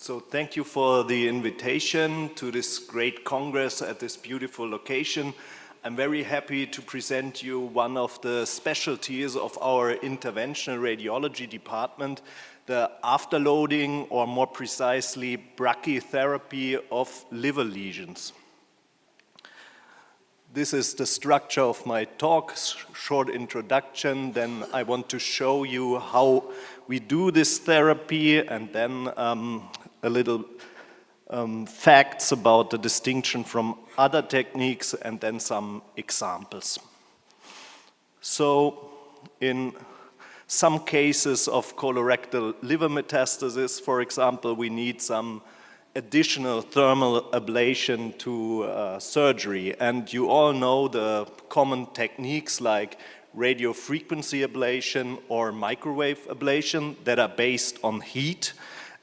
So thank you for the invitation to this great congress at this beautiful location. I'm very happy to present you one of the specialties of our interventional radiology department, the afterloading, or more precisely, brachytherapy of liver lesions. This is the structure of my talk, short introduction, then I want to show you how we do this therapy, and then a little facts about the distinction from other techniques, and then some examples. So, in some cases of colorectal liver metastasis, for example, we need some additional thermal ablation to surgery. And you all know the common techniques like radiofrequency ablation or microwave ablation that are based on heat.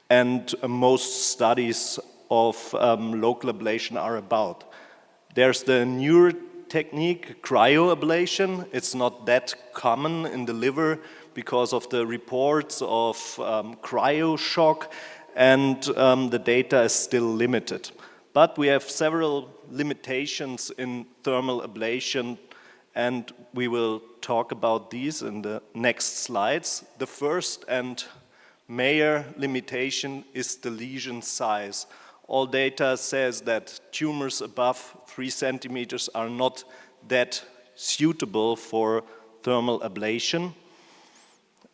And most studies of local ablation are about. There's the newer technique, cryoablation. It's not that common in the liver because of the reports of cryoshock, and the data is still limited. But we have several limitations in thermal ablation, and we will talk about these in the next slides. The first and major limitation is the lesion size. All data says that tumors above 3 centimeters are not that suitable for thermal ablation.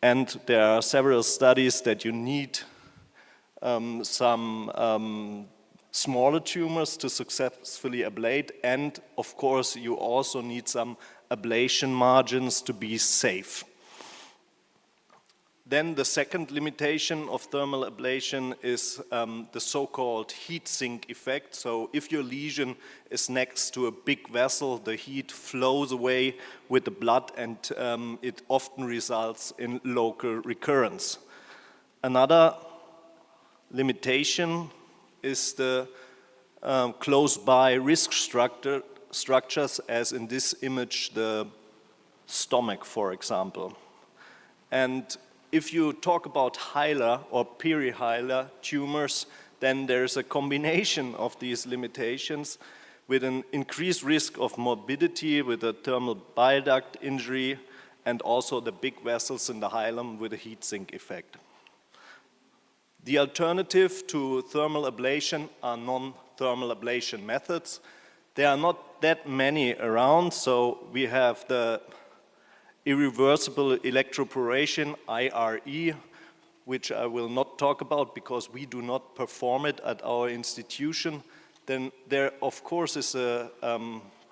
And there are several studies that you need some smaller tumors to successfully ablate, and of course you also need some ablation margins to be safe. Then the second limitation of thermal ablation is the so-called heat sink effect. So if your lesion is next to a big vessel, the heat flows away with the blood, and it often results in local recurrence. Another limitation is the close-by risk structures, as in this image, the stomach, for example. And if you talk about hilar or perihilar tumors, then there's a combination of these limitations with an increased risk of morbidity with a thermal bile duct injury, and also the big vessels in the hilum with a heat sink effect. The alternative to thermal ablation are non-thermal ablation methods. There are not that many around, so we have the irreversible electroporation, IRE, which I will not talk about because we do not perform it at our institution. Then there, of course, is a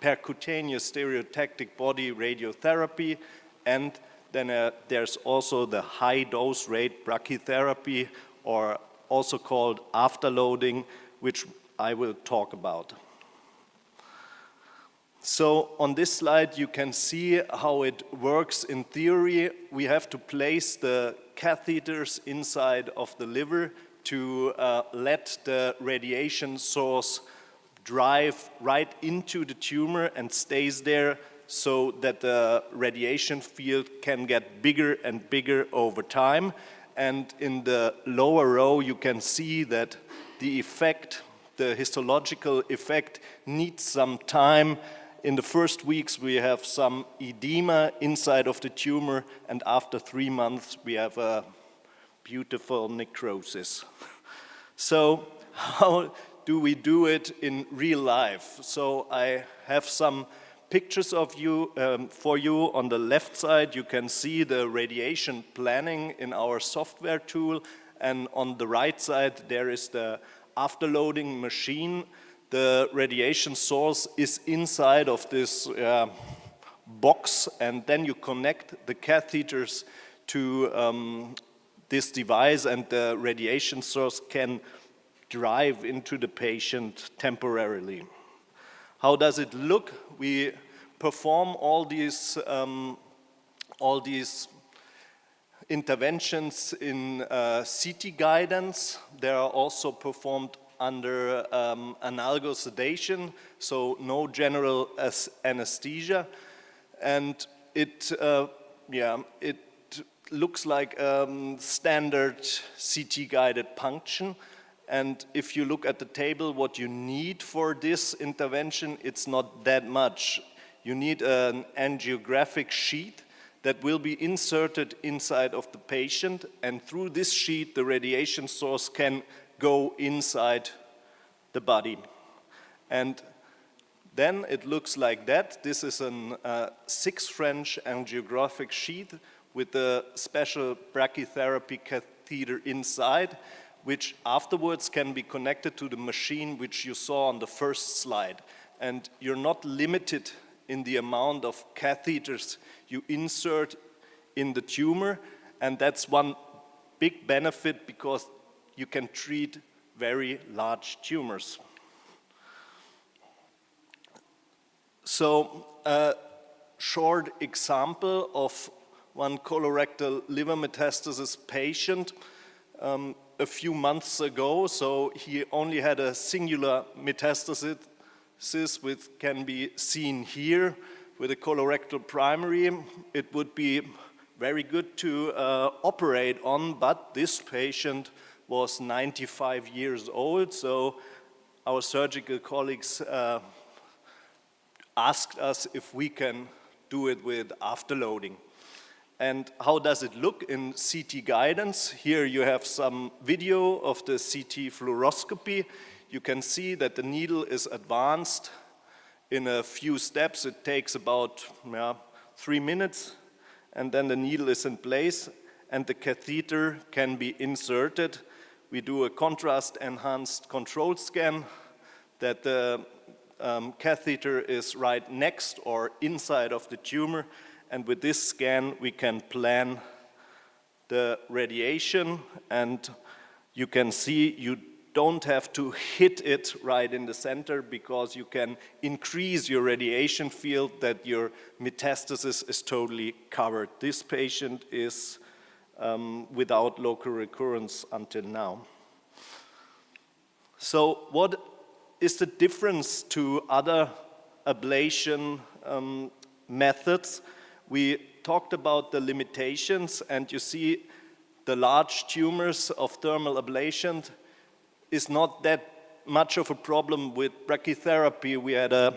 percutaneous stereotactic body radiotherapy, and then there's also the high dose rate brachytherapy, or also called afterloading, which I will talk about. So on this slide you can see how it works in theory. We have to place the catheters inside of the liver to let the radiation source drive right into the tumor and stays there, so that the radiation field can get bigger and bigger over time. And in the lower row you can see that the effect, the histological effect, needs some time. In the first weeks we have some edema inside of the tumor, and after 3 months we have a beautiful necrosis. So how do we do it in real life? So I have some pictures of you for you. On the left side you can see the radiation planning in our software tool, and on the right side there is the afterloading machine. The radiation source is inside of this box, and then you connect the catheters to this device, and the radiation source can drive into the patient temporarily. How does it look? We perform all these interventions in CT guidance. They are also performed under analgesic sedation, so no general anesthesia, and it looks like standard CT guided punction, And if you look at the table, what you need for this intervention, it's not that much. You need an angiographic sheet that will be inserted inside of the patient, and through this sheet, the radiation source can go inside the body. And then it looks like that. This is a 6 French angiographic sheet with a special brachytherapy catheter inside, which afterwards can be connected to the machine which you saw on the first slide. And you're not limited in the amount of catheters you insert in the tumor, and that's one big benefit because you can treat very large tumors. So a short example of one colorectal liver metastasis patient a few months ago. So he only had a singular metastasis, which can be seen here with a colorectal primary. It would be very good to operate on, but this patient was 95 years old, so our surgical colleagues asked us if we can do it with afterloading. And how does it look in CT guidance? Here you have some video of the CT fluoroscopy. You can see that the needle is advanced in a few steps. It takes about 3 minutes, and then the needle is in place, and the catheter can be inserted. We do a contrast-enhanced control scan that the catheter is right next or inside of the tumor, and with this scan we can plan the radiation, and you can see you don't have to hit it right in the center because you can increase your radiation field that your metastasis is totally covered. This patient is without local recurrence until now. So what is the difference to other ablation methods? We talked about the limitations, and you see the large tumors of thermal ablation is not that much of a problem with brachytherapy. We had a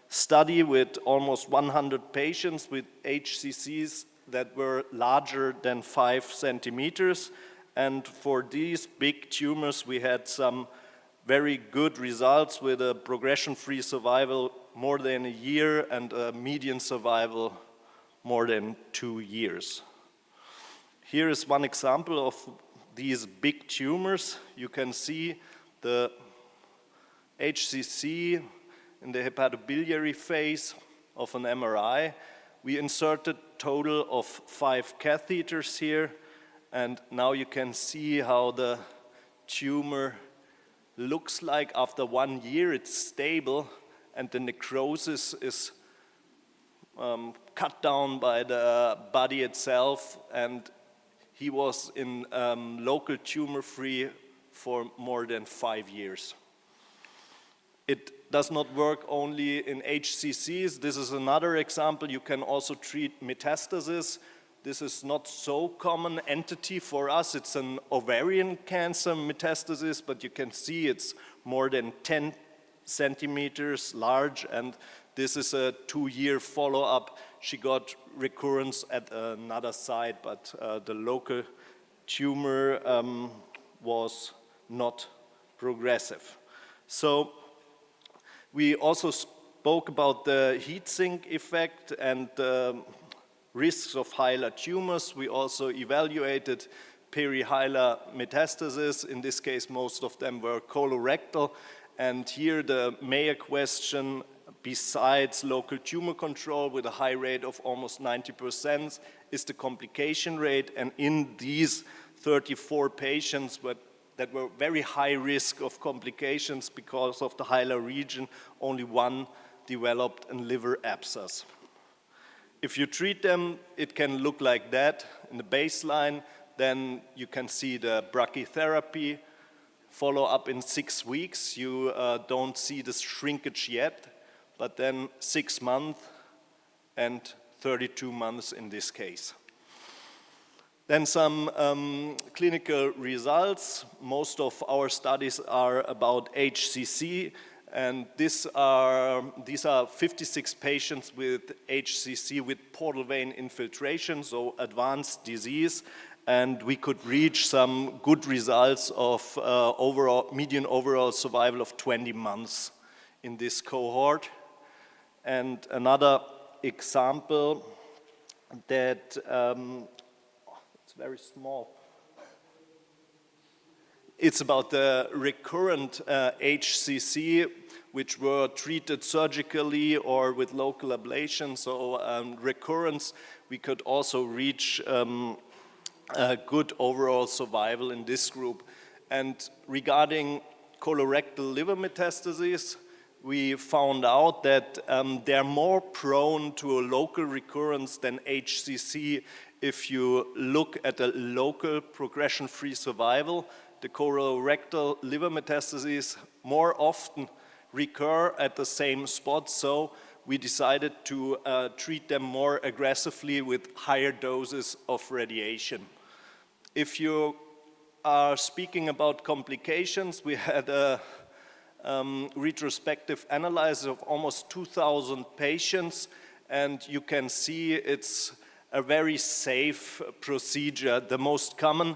study with almost 100 patients with HCCs that were larger than 5 centimeters, and for these big tumors we had some very good results with a progression-free survival more than a year and a median survival more than 2 years. Here is one example of these big tumors. You can see the HCC in the hepatobiliary phase of an MRI. We inserted total of 5 catheters here, and now you can see how the tumor looks like after 1 year. It's stable, and the necrosis is cut down by the body itself, and he was in local tumor-free for more than 5 years. It does not work only in HCCs. This is another example. You can also treat metastasis. This is not so common entity for us. It's an ovarian cancer metastasis, but you can see it's more than 10 centimeters large, and this is a 2-year follow-up. She got recurrence at another site, but the local tumor was not progressive. So we also spoke about the heat sink effect and the risks of hilar tumors. We also evaluated perihilar metastasis. In this case, most of them were colorectal. And here the major question, besides local tumor control with a high rate of almost 90%, is the complication rate. And in these 34 patients that were very high risk of complications because of the hilar region, only 1 developed a liver abscess. If you treat them, it can look like that in the baseline. Then you can see the brachytherapy follow up in 6 weeks. You don't see the shrinkage yet, but then 6 months and 32 months in this case. Then some clinical results. Most of our studies are about HCC, and these are 56 patients with HCC with portal vein infiltration, so advanced disease, and we could reach some good results of median overall survival of 20 months in this cohort. And another example that it's very small. It's about the recurrent HCC, which were treated surgically or with local ablation. So recurrence, we could also reach a good overall survival in this group. And regarding colorectal liver metastases, we found out that they're more prone to a local recurrence than HCC. If you look at a local progression-free survival, the colorectal liver metastases more often recur at the same spot, so we decided to treat them more aggressively with higher doses of radiation. If you are speaking about complications, we had a retrospective analysis of almost 2,000 patients, and you can see it's a very safe procedure. The most common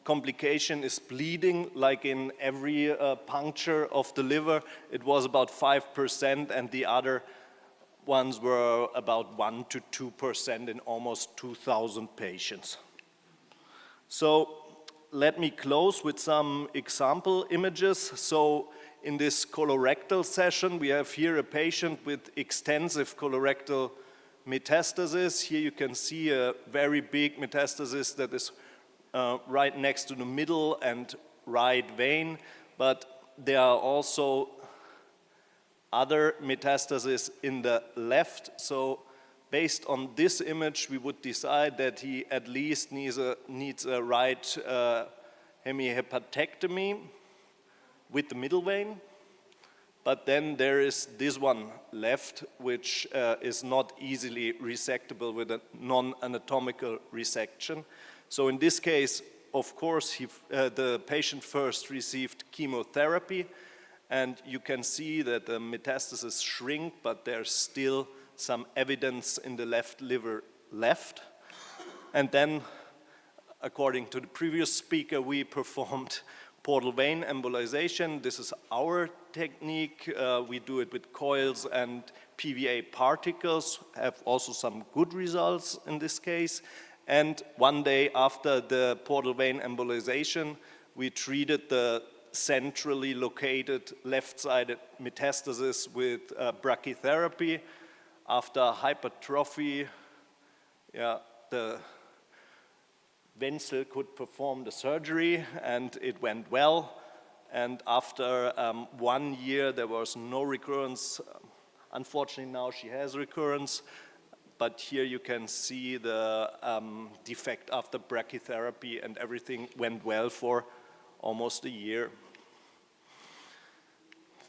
complication is bleeding, like in every puncture of the liver. It was about 5%, and the other ones were about 1 to 2% in almost 2,000 patients. So let me close with some example images. So in this colorectal session, we have here a patient with extensive colorectal metastasis. Here you can see a very big metastasis that is right next to the middle and right vein, but there are also other metastases in the left. So based on this image, we would decide that he at least needs a right hemihepatectomy with the middle vein. But then there is this one left, which is not easily resectable with a non-anatomical resection. So in this case, of course, the patient first received chemotherapy, and you can see that the metastases shrink, but there's still some evidence in the left liver left. And then, according to the previous speaker, we performed portal vein embolization. This is our technique. We do it with coils and PVA particles, have also some good results in this case. And one day after the portal vein embolization, we treated the centrally located left-sided metastasis with brachytherapy. After hypertrophy, the Wenzel could perform the surgery, and it went well. And after 1 year, there was no recurrence. Unfortunately, now she has recurrence. But here you can see the defect after brachytherapy, and everything went well for almost a year.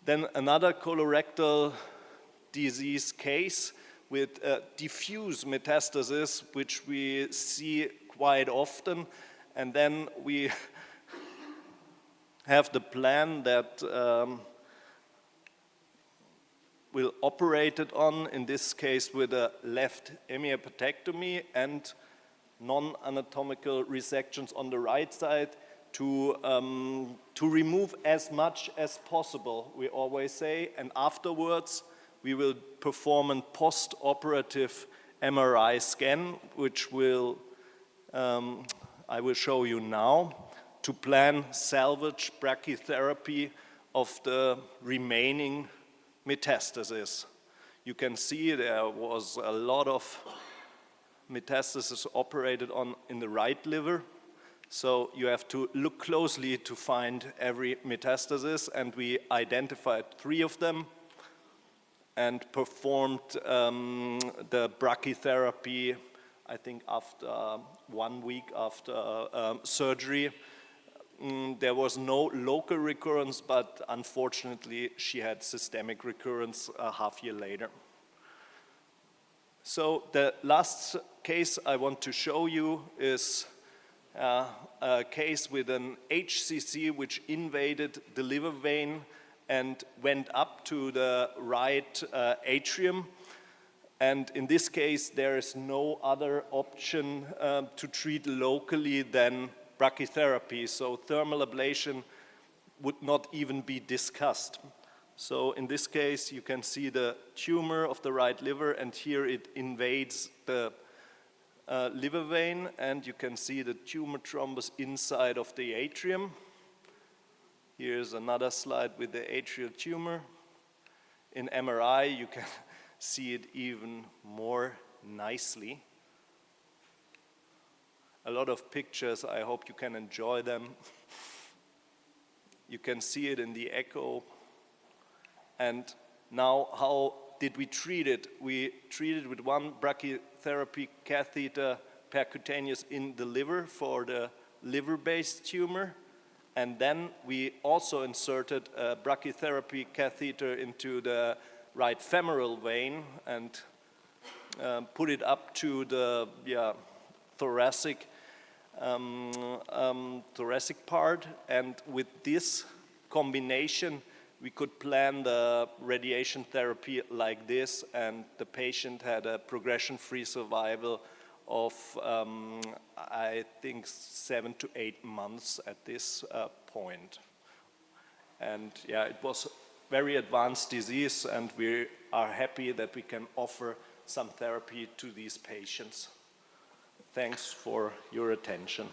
Then another colorectal disease case with diffuse metastasis, which we see quite often. And then we have the plan that we'll operate it on, in this case with a left hemihepatectomy and non-anatomical resections on the right side to remove as much as possible, we always say, and afterwards we will perform a post-operative MRI scan, which I will show you now, to plan salvage brachytherapy of the remaining metastasis. You can see there was a lot of metastasis operated on in the right liver. So you have to look closely to find every metastasis, and we identified 3 of them and performed the brachytherapy, I think after 1 week after surgery. There was no local recurrence, but unfortunately she had systemic recurrence a half year later. So the last case I want to show you is a case with an HCC which invaded the liver vein and went up to the right atrium. And in this case, there is no other option to treat locally than brachytherapy. So thermal ablation would not even be discussed. So in this case, you can see the tumor of the right liver, and here it invades the liver vein, and you can see the tumor thrombus inside of the atrium. Here's another slide with the atrial tumor. In MRI, you can see it even more nicely. A lot of pictures, I hope you can enjoy them. You can see it in the echo. And now, how did we treat it? We treated with one brachytherapy catheter percutaneous in the liver for the liver-based tumor. And then we also inserted a brachytherapy catheter into the right femoral vein and put it up to the thoracic part. And with this combination, we could plan the radiation therapy like this, and the patient had a progression-free survival of, I think, 7 to 8 months at this point. And yeah, it was very advanced disease, and we are happy that we can offer some therapy to these patients. Thanks for your attention.